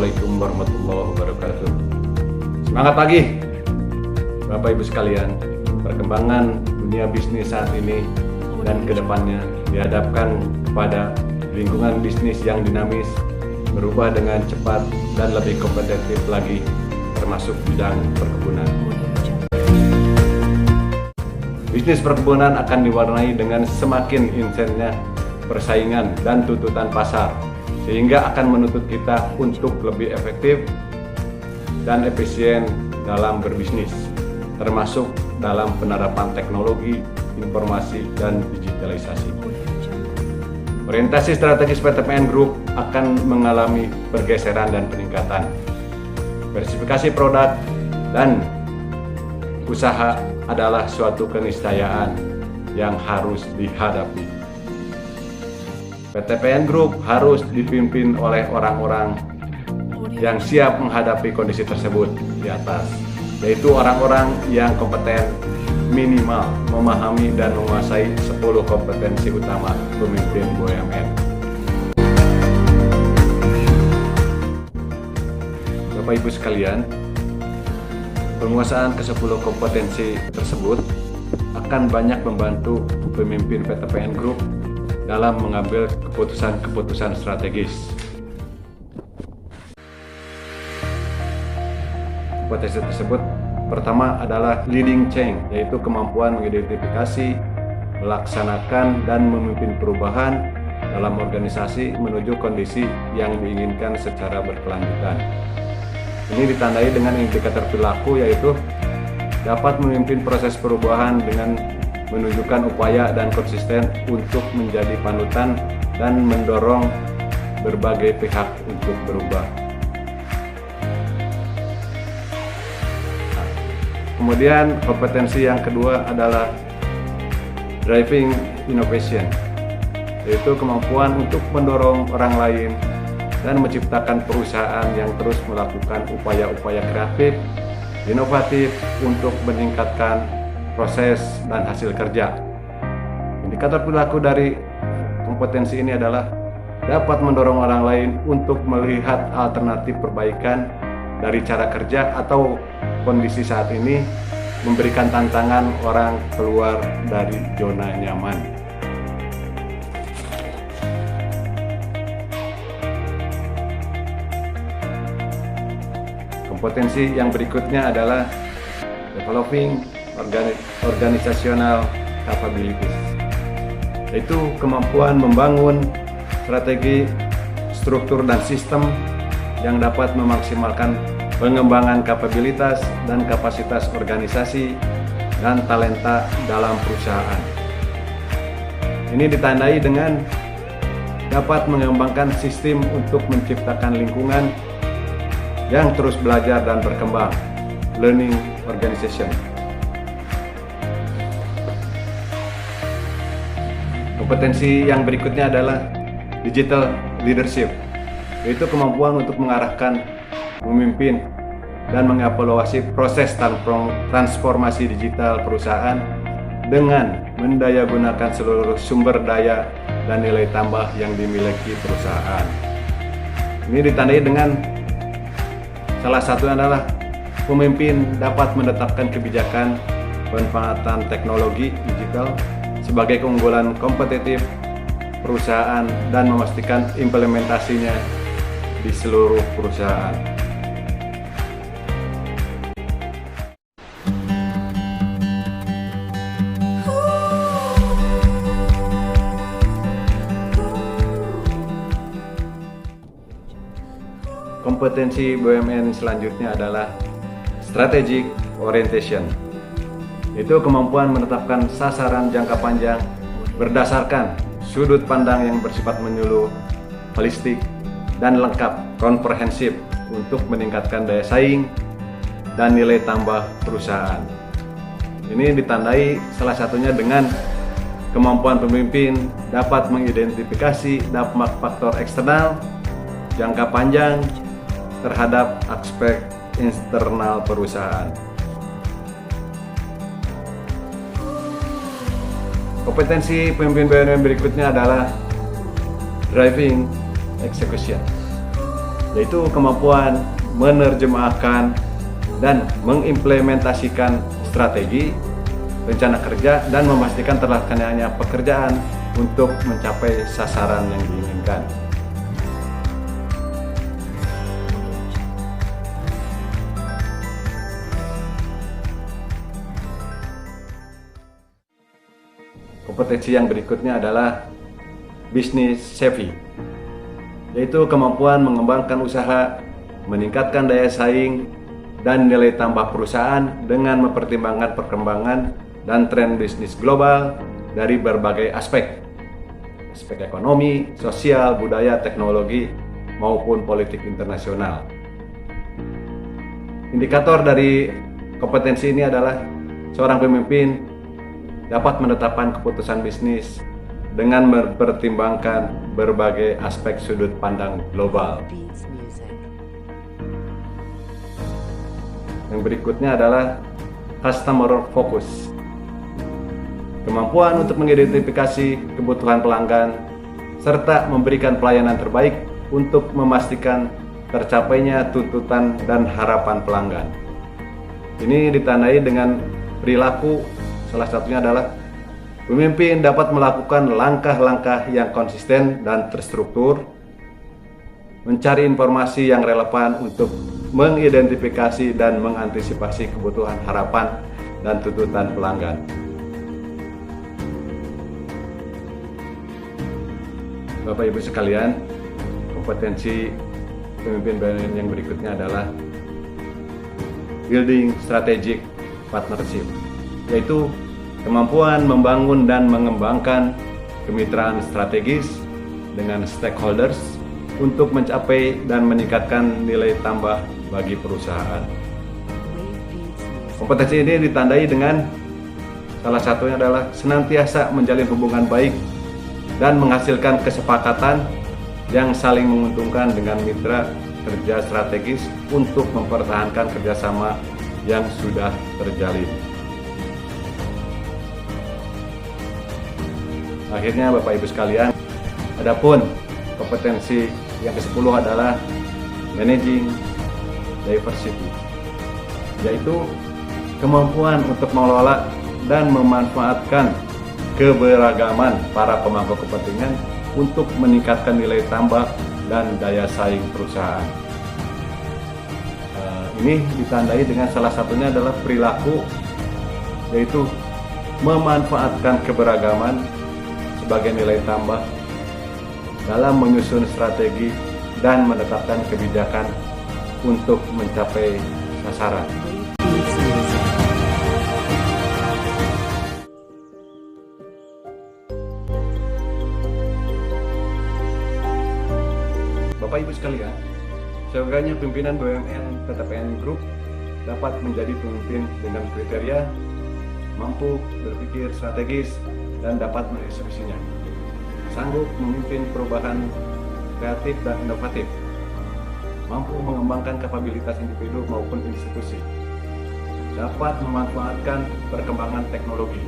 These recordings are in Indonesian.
Assalamualaikum warahmatullahi wabarakatuh. Semangat pagi Bapak Ibu sekalian. Perkembangan dunia bisnis saat ini dan kedepannya dihadapkan kepada lingkungan bisnis yang dinamis, berubah dengan cepat dan lebih kompetitif lagi, termasuk bidang perkebunan. Bisnis perkebunan akan diwarnai dengan semakin intensnya persaingan dan tuntutan pasar, sehingga akan menuntut kita untuk lebih efektif dan efisien dalam berbisnis, termasuk dalam penerapan teknologi, informasi, dan digitalisasi. Orientasi strategis PTPN Group akan mengalami pergeseran dan peningkatan. Diversifikasi produk dan usaha adalah suatu keniscayaan yang harus dihadapi. PTPN Group harus dipimpin oleh orang-orang yang siap menghadapi kondisi tersebut di atas, yaitu orang-orang yang kompeten, minimal memahami dan menguasai 10 kompetensi utama pemimpin BUMN. Bapak Ibu sekalian, penguasaan ke-10 kompetensi tersebut akan banyak membantu pemimpin PTPN Group dalam mengambil keputusan-keputusan strategis. Kompetensi tersebut pertama adalah leading change, yaitu kemampuan mengidentifikasi, melaksanakan, dan memimpin perubahan dalam organisasi menuju kondisi yang diinginkan secara berkelanjutan. Ini ditandai dengan indikator perilaku, yaitu dapat memimpin proses perubahan dengan menunjukkan upaya dan konsisten untuk menjadi panutan dan mendorong berbagai pihak untuk berubah. Kemudian kompetensi yang kedua adalah driving innovation, yaitu kemampuan untuk mendorong orang lain dan menciptakan perusahaan yang terus melakukan upaya-upaya kreatif, inovatif untuk meningkatkan proses dan hasil kerja. Indikator perilaku dari kompetensi ini adalah dapat mendorong orang lain untuk melihat alternatif perbaikan dari cara kerja atau kondisi saat ini, memberikan tantangan orang keluar dari zona nyaman. Kompetensi yang berikutnya adalah developing organizational capabilities, yaitu kemampuan membangun strategi, struktur, dan sistem yang dapat memaksimalkan pengembangan kapabilitas dan kapasitas organisasi dan talenta dalam perusahaan. Ini ditandai dengan dapat mengembangkan sistem untuk menciptakan lingkungan yang terus belajar dan berkembang, learning organization. Kompetensi yang berikutnya adalah digital leadership, yaitu kemampuan untuk mengarahkan, memimpin, dan mengevaluasi proses transformasi digital perusahaan dengan mendayagunakan seluruh sumber daya dan nilai tambah yang dimiliki perusahaan. Ini ditandai dengan salah satunya adalah pemimpin dapat menetapkan kebijakan pemanfaatan teknologi digital sebagai keunggulan kompetitif perusahaan dan memastikan implementasinya di seluruh perusahaan. Kompetensi BUMN selanjutnya adalah strategic orientation, yaitu kemampuan menetapkan sasaran jangka panjang berdasarkan sudut pandang yang bersifat menyeluruh, holistik, dan lengkap, komprehensif untuk meningkatkan daya saing dan nilai tambah perusahaan. Ini ditandai salah satunya dengan kemampuan pemimpin dapat mengidentifikasi dampak faktor eksternal jangka panjang terhadap aspek internal perusahaan. Kompetensi pemimpin BUMN berikutnya adalah driving execution, yaitu kemampuan menerjemahkan dan mengimplementasikan strategi, rencana kerja, dan memastikan terlaksananya pekerjaan untuk mencapai sasaran yang diinginkan. Kompetensi yang berikutnya adalah business savvy, yaitu kemampuan mengembangkan usaha, meningkatkan daya saing, dan nilai tambah perusahaan dengan mempertimbangkan perkembangan dan tren bisnis global dari berbagai aspek ekonomi, sosial, budaya, teknologi, maupun politik internasional. Indikator dari kompetensi ini adalah seorang pemimpin dapat menetapkan keputusan bisnis dengan mempertimbangkan berbagai aspek sudut pandang global. Yang berikutnya adalah customer focus. Kemampuan untuk mengidentifikasi kebutuhan pelanggan serta memberikan pelayanan terbaik untuk memastikan tercapainya tuntutan dan harapan pelanggan. Ini ditandai dengan perilaku. Salah satunya adalah pemimpin dapat melakukan langkah-langkah yang konsisten dan terstruktur, mencari informasi yang relevan untuk mengidentifikasi dan mengantisipasi kebutuhan, harapan, dan tuntutan pelanggan. Bapak Ibu sekalian, kompetensi pemimpin BUMN yang berikutnya adalah building strategic partnership, yaitu kemampuan membangun dan mengembangkan kemitraan strategis dengan stakeholders untuk mencapai dan meningkatkan nilai tambah bagi perusahaan. Kompetensi ini ditandai dengan salah satunya adalah senantiasa menjalin hubungan baik dan menghasilkan kesepakatan yang saling menguntungkan dengan mitra kerja strategis untuk mempertahankan kerjasama yang sudah terjalin. Akhirnya Bapak Ibu sekalian, adapun kompetensi yang ke-10 adalah managing diversity, yaitu kemampuan untuk mengelola dan memanfaatkan keberagaman para pemangku kepentingan untuk meningkatkan nilai tambah dan daya saing perusahaan. Ini ditandai dengan salah satunya adalah perilaku, yaitu memanfaatkan keberagaman sebagai nilai tambah dalam menyusun strategi dan menetapkan kebijakan untuk mencapai sasaran. Bapak Ibu sekalian, seyogyanya pimpinan BUMN PTPN Group dapat menjadi pemimpin dengan kriteria mampu berpikir strategis dan dapat mengeksekusinya, sanggup memimpin perubahan kreatif dan inovatif, mampu mengembangkan kapabilitas individu maupun institusi, dapat memanfaatkan perkembangan teknologi,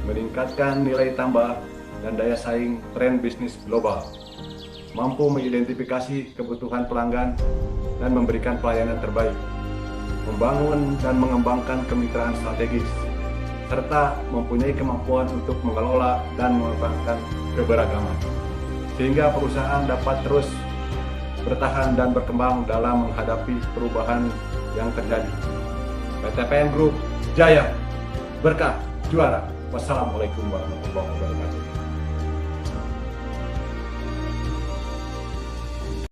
meningkatkan nilai tambah dan daya saing tren bisnis global, mampu mengidentifikasi kebutuhan pelanggan dan memberikan pelayanan terbaik, membangun dan mengembangkan kemitraan strategis, serta mempunyai kemampuan untuk mengelola dan memanfaatkan keberagaman, sehingga perusahaan dapat terus bertahan dan berkembang dalam menghadapi perubahan yang terjadi. PTPN Group Jaya, berkah, juara. Wassalamualaikum warahmatullahi wabarakatuh.